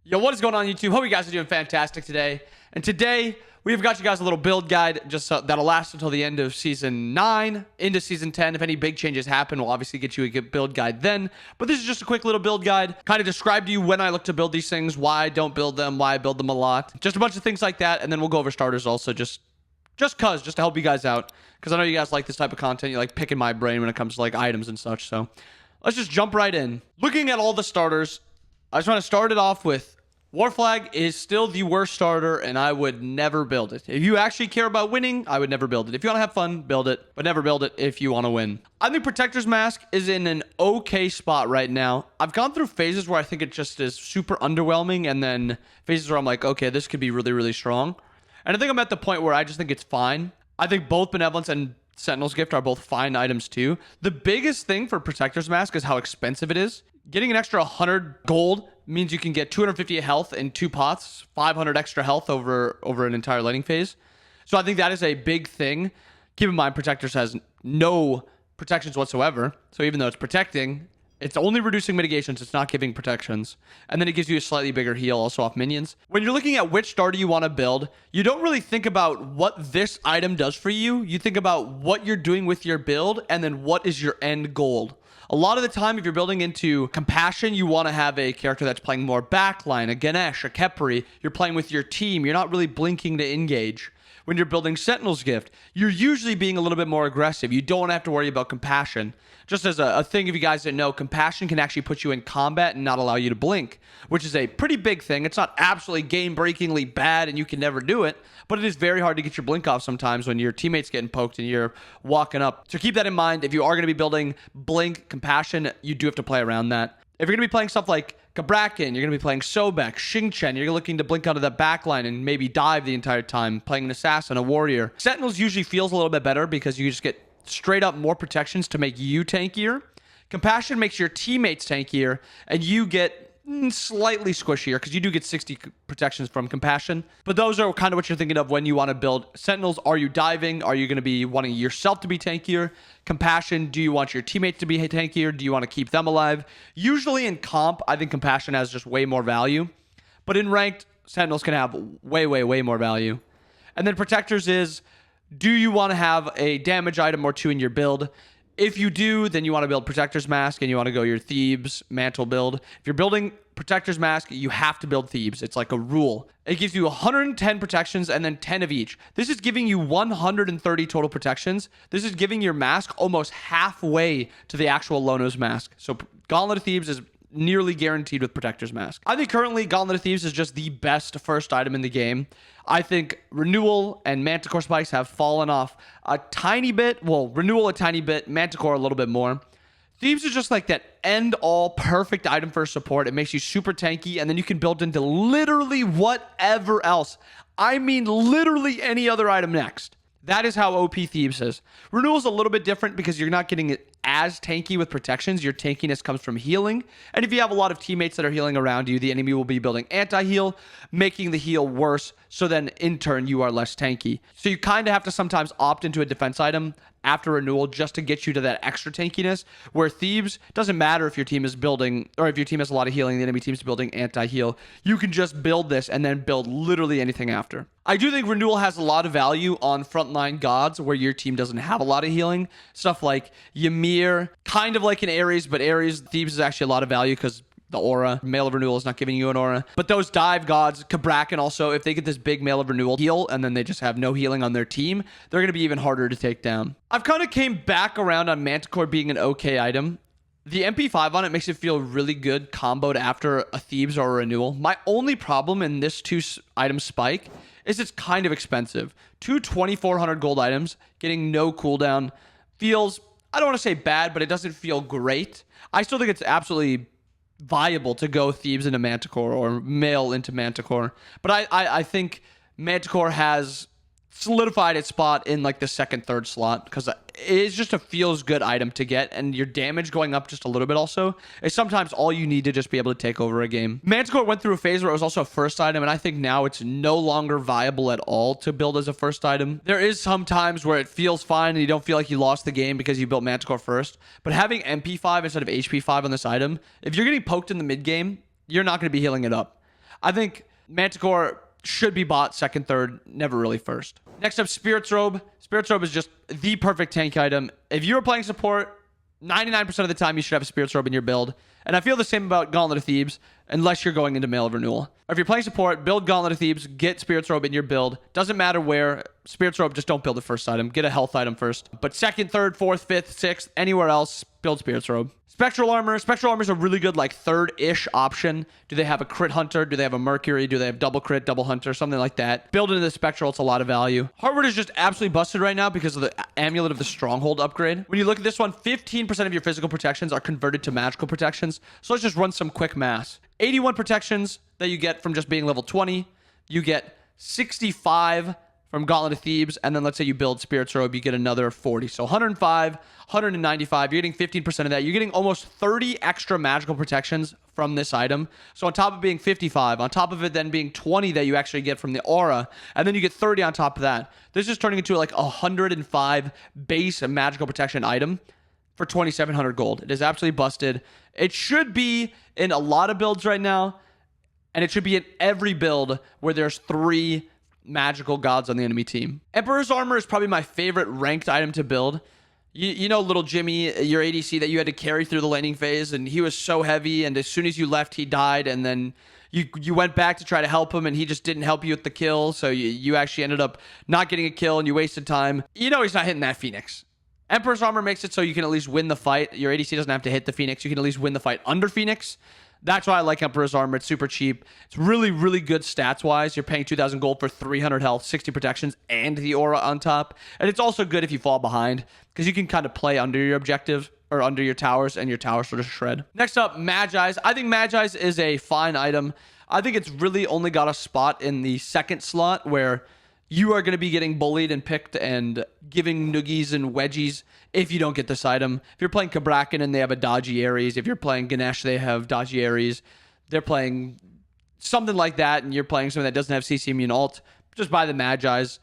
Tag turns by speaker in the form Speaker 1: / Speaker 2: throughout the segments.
Speaker 1: Yo, what is going on YouTube? Hope you guys are doing fantastic today. And today, we've got you guys a little build guide just that'll last until the end of Season 9, into Season 10. If any big changes happen, we'll obviously get you a good build guide then. But this is just a quick little build guide. Kind of describe to you when I look to build these things, why I don't build them, why I build them a lot. Just a bunch of things like that. And then we'll go over starters also, just to help you guys out. Because I know you guys like this type of content. You like picking my brain when it comes to like items and such. So let's just jump right in. Looking at all the starters, I just want to start it off with Warflag is still the worst starter, and I would never build it. If you actually care about winning, I would never build it. If you want to have fun, build it, but never build it if you want to win. I think Protector's Mask is in an okay spot right now. I've gone through phases where I think it just is super underwhelming, and then phases where I'm like, okay, this could be really, really strong. And I think I'm at the point where I just think it's fine. I think both Benevolence and Sentinel's Gift are both fine items too. The biggest thing for Protector's Mask is how expensive it is. Getting an extra 100 gold means you can get 250 health in 2 pots, 500 extra health over an entire lighting phase. So I think that is a big thing. Keep in mind, Protectors has no protections whatsoever. So even though it's protecting, it's only reducing mitigations. It's not giving protections. And then it gives you a slightly bigger heal also off minions. When you're looking at which starter you want to build, you don't really think about what this item does for you. You think about what you're doing with your build and then what is your end goal. A lot of the time, if you're building into Compassion, you want to have a character that's playing more backline, a Ganesh, a Khepri. You're playing with your team. You're not really blinking to engage. When you're building Sentinel's Gift, you're usually being a little bit more aggressive. You don't have to worry about Compassion. Just as a thing, if you guys didn't know, Compassion can actually put you in combat and not allow you to blink, which is a pretty big thing. It's not absolutely game-breakingly bad and you can never do it, but it is very hard to get your blink off sometimes when your teammate's getting poked and you're walking up. So keep that in mind. If you are going to be building blink, Compassion, you do have to play around that. If you're going to be playing stuff like Kabrakan, you're going to be playing Sobek, Xingchen, you're looking to blink onto the backline and maybe dive the entire time, playing an assassin, a warrior. Sentinels usually feels a little bit better because you just get straight up more protections to make you tankier. Compassion makes your teammates tankier, and you get slightly squishier because you do get 60 protections from Compassion. But those are kind of what you're thinking of when you want to build Sentinels. Are you diving? Are you going to be wanting yourself to be tankier? Compassion, do you want your teammates to be tankier? Do you want to keep them alive? Usually in comp, I think Compassion has just way more value. But in ranked, Sentinels can have way, way, way more value. And then Protectors is, do you want to have a damage item or 2 in your build? If you do, then you want to build Protector's Mask and you want to go your Thebes Mantle build. If you're building Protector's Mask, you have to build Thebes. It's like a rule. It gives you 110 protections and then 10 of each. This is giving you 130 total protections. This is giving your mask almost halfway to the actual Lono's mask. So Gauntlet of Thebes is nearly guaranteed with Protector's Mask. I think currently Gauntlet of Thebes is just the best first item in the game. I think Renewal and Manticore spikes have fallen off a tiny bit. Well, Renewal a tiny bit, Manticore a little bit more. Thebes is just like that end-all perfect item for support. It makes you super tanky, and then you can build into literally whatever else. I mean literally any other item next. That is how OP Thebes is. Renewal is a little bit different because you're not getting it as tanky with protections. Your tankiness comes from healing. And if you have a lot of teammates that are healing around you, the enemy will be building anti-heal, making the heal worse. So then in turn, you are less tanky. So you kind of have to sometimes opt into a defense item after Renewal just to get you to that extra tankiness, where Thebes doesn't matter if your team is building, or if your team has a lot of healing, the enemy team's building anti-heal. You can just build this and then build literally anything after. I do think Renewal has a lot of value on frontline gods where your team doesn't have a lot of healing. Stuff like Ymir, kind of like an Ares, but Ares, Thebes is actually a lot of value because the aura. Mail of Renewal is not giving you an aura. But those dive gods, Kabrakan also, if they get this big Mail of Renewal heal and then they just have no healing on their team, they're going to be even harder to take down. I've kind of came back around on Manticore being an okay item. The MP5 on it makes it feel really good comboed after a Thebes or a Renewal. My only problem in this 2 item spike is it's kind of expensive. 2 2,400 gold items getting no cooldown feels, I don't want to say bad, but it doesn't feel great. I still think it's absolutely viable to go Thebes into Manticore or Mail into Manticore. But I think Manticore has solidified its spot in like the second, third slot because it's just a feels good item to get, and your damage going up just a little bit also is sometimes all you need to just be able to take over a game. Manticore went through a phase where it was also a first item, and I think now it's no longer viable at all to build as a first item. There is some times where it feels fine and you don't feel like you lost the game because you built Manticore first, but having MP5 instead of HP5 on this item, if you're getting poked in the mid game, you're not going to be healing it up. I think Manticore should be bought second, third, never really first. Next up, Spirit's Robe. Spirit's Robe is just the perfect tank item. If you're playing support, 99% of the time you should have a Spirit's Robe in your build. And I feel the same about Gauntlet of Thebes, unless you're going into Mail of Renewal. Or if you're playing support, build Gauntlet of Thebes, get Spirit's Robe in your build. Doesn't matter where. Spirit's Robe, just don't build the first item. Get a health item first. But second, third, fourth, fifth, sixth, anywhere else, build Spirit's Robe. Spectral Armor. Spectral Armor is a really good, like, third-ish option. Do they have a crit hunter? Do they have a Mercury? Do they have double crit, double hunter? Something like that. Build into the Spectral. It's a lot of value. Hardwood is just absolutely busted right now because of the Amulet of the Stronghold upgrade. When you look at this one, 15% of your physical protections are converted to magical protections. So let's just run some quick math. 81 protections that you get from just being level 20. You get 65 from Gauntlet of Thebes, and then let's say you build Spirit's Robe, you get another 40. So 105, 195, you're getting 15% of that. You're getting almost 30 extra magical protections from this item. So on top of being 55, on top of it then being 20 that you actually get from the aura, and then you get 30 on top of that. This is turning into like 105 base magical protection item for 2,700 gold. It is absolutely busted. It should be in a lot of builds right now, and it should be in every build where there's 3 magical gods on the enemy team. Emperor's Armor is probably my favorite ranked item to build. You know little Jimmy, your ADC that you had to carry through the laning phase, and he was so heavy, and as soon as you left, he died, and then you went back to try to help him, and he just didn't help you with the kill, so you actually ended up not getting a kill, and you wasted time. You know he's not hitting that Phoenix. Emperor's Armor makes it so you can at least win the fight. Your ADC doesn't have to hit the Phoenix. You can at least win the fight under Phoenix. That's why I like Emperor's Armor. It's super cheap. It's really, really good stats-wise. You're paying 2,000 gold for 300 health, 60 protections, and the aura on top. And it's also good if you fall behind, because you can kind of play under your objective, or under your towers, and your towers will just shred. Next up, Magi's. I think Magi's is a fine item. I think it's really only got a spot in the second slot, where you are going to be getting bullied and picked and giving noogies and wedgies if you don't get this item. If you're playing Kabrakan and they have a dodgy Ares, if you're playing Ganesh, they have dodgy Ares, they're playing something like that, and you're playing something that doesn't have CC immune ult, just buy the Magi's.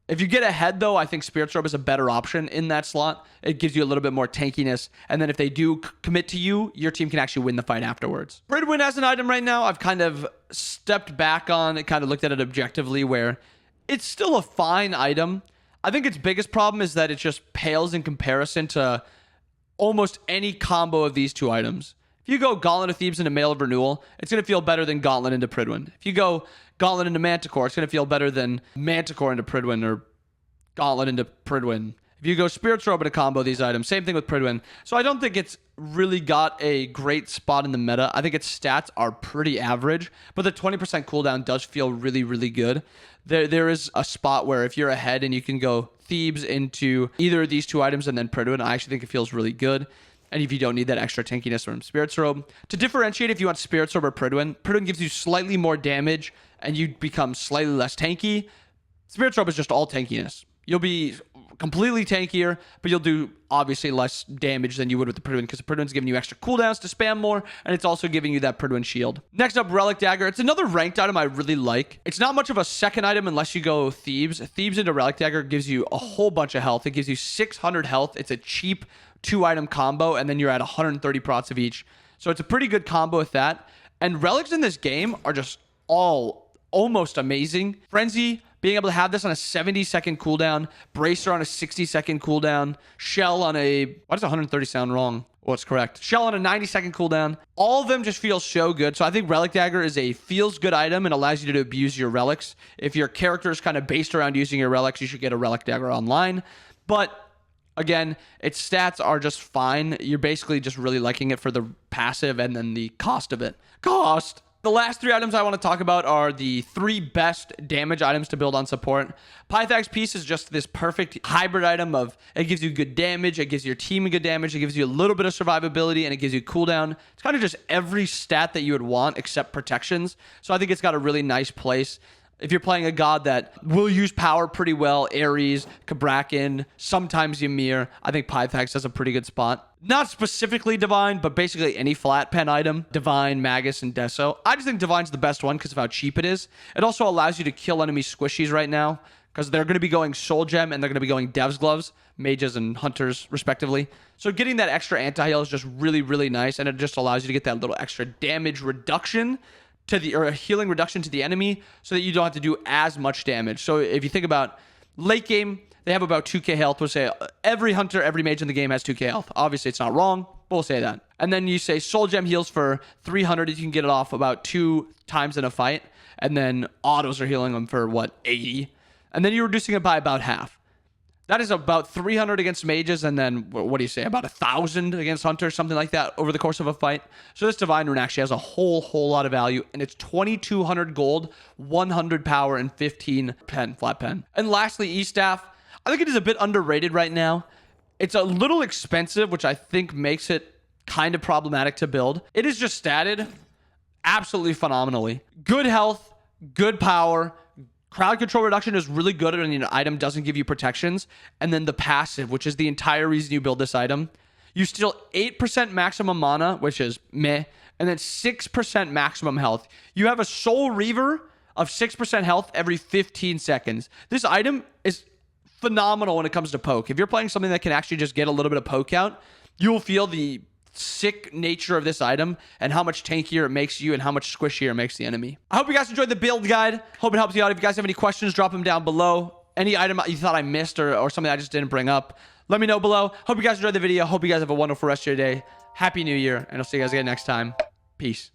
Speaker 1: If you get ahead, though, I think Spirit's Robe is a better option in that slot. It gives you a little bit more tankiness, and then if they do commit to you, your team can actually win the fight afterwards. Pridwin as an item right now, I've kind of stepped back on it, kind of looked at it objectively, where it's still a fine item. I think its biggest problem is that it just pales in comparison to almost any combo of these two items. If you go Gauntlet of Thebes into Mail of Renewal, it's going to feel better than Gauntlet into Pridwin. If you go Gauntlet into Manticore, it's going to feel better than Manticore into Pridwin, or Gauntlet into Pridwin. If you go Spirit's Robe into combo these items, same thing with Pridwin. So I don't think it's really got a great spot in the meta. I think its stats are pretty average, but the 20% cooldown does feel really, really good. There is a spot where if you're ahead and you can go Thebes into either of these two items and then Pridwin, I actually think it feels really good. And if you don't need that extra tankiness from Spirit's Robe. To differentiate, if you want Spirit's Robe or Pridwin, Pridwin gives you slightly more damage and you become slightly less tanky. Spirit's Robe is just all tankiness. You'll be completely tankier, but you'll do obviously less damage than you would with the Pridwin, because the Pridwin's giving you extra cooldowns to spam more, and it's also giving you that Pridwin shield. Next up, Relic Dagger. It's another ranked item I really like. It's not much of a second item unless you go Thebes. Thebes into Relic Dagger gives you a whole bunch of health. It gives you 600 health. It's a cheap 2-item combo, and then you're at 130 prots of each. So it's a pretty good combo with that. And relics in this game are just all almost amazing. Frenzy, being able to have this on a 70-second cooldown, Bracer on a 60-second cooldown, Shell on a... Why does 130 sound wrong? Well, it's correct. Shell on a 90-second cooldown. All of them just feel so good. So I think Relic Dagger is a feels-good item and allows you to abuse your relics. If your character is kind of based around using your relics, you should get a Relic Dagger online. But again, its stats are just fine. You're basically just really liking it for the passive and then the cost of it. Cost! The last 3 items I want to talk about are the 3 best damage items to build on support. Pythag's Piece is just this perfect hybrid item of it gives you good damage, it gives your team good damage, it gives you a little bit of survivability, and it gives you cooldown. It's kind of just every stat that you would want except protections. So I think it's got a really nice place. If you're playing a god that will use power pretty well, Ares, Kabrakan, sometimes Ymir, I think Pythax has a pretty good spot. Not specifically Divine, but basically any flat pen item. Divine, Magus, and Deso. I just think Divine's the best one because of how cheap it is. It also allows you to kill enemy squishies right now, because they're going to be going Soul Gem and they're going to be going Dev's Gloves, mages and hunters, respectively. So getting that extra anti-heal is just really, really nice, and it just allows you to get that little extra damage reduction to the, or a healing reduction to the enemy so that you don't have to do as much damage. So if you think about late game, they have about 2k health. We'll say every hunter, every mage in the game has 2k health. Obviously, it's not wrong, but we'll say that. And then you say soul gem heals for 300. You can get it off about 2 times in a fight. And then autos are healing them for, what, 80? And then you're reducing it by about half. That is about 300 against mages, and then, what do you say, about 1,000 against hunters, something like that, over the course of a fight. So this Divine Rune actually has a whole lot of value, and it's 2,200 gold, 100 power, and 15 pen, flat pen. And lastly, E-Staff. I think it is a bit underrated right now. It's a little expensive, which I think makes it kind of problematic to build. It is just statted absolutely phenomenally. Good health, good power. Crowd control reduction is really good when an item doesn't give you protections. And then the passive, which is the entire reason you build this item. You steal 8% maximum mana, which is meh, and then 6% maximum health. You have a Soul Reaver of 6% health every 15 seconds. This item is phenomenal when it comes to poke. If you're playing something that can actually just get a little bit of poke out, you will feel the sick nature of this item and how much tankier it makes you and how much squishier it makes the enemy. I hope you guys enjoyed the build guide. Hope it helps you out. If you guys have any questions, drop them down below. Any item you thought I missed or something I just didn't bring up, let me know below. Hope you guys enjoyed the video. Hope you guys have a wonderful rest of your day. Happy New Year, and I'll see you guys again next time. Peace.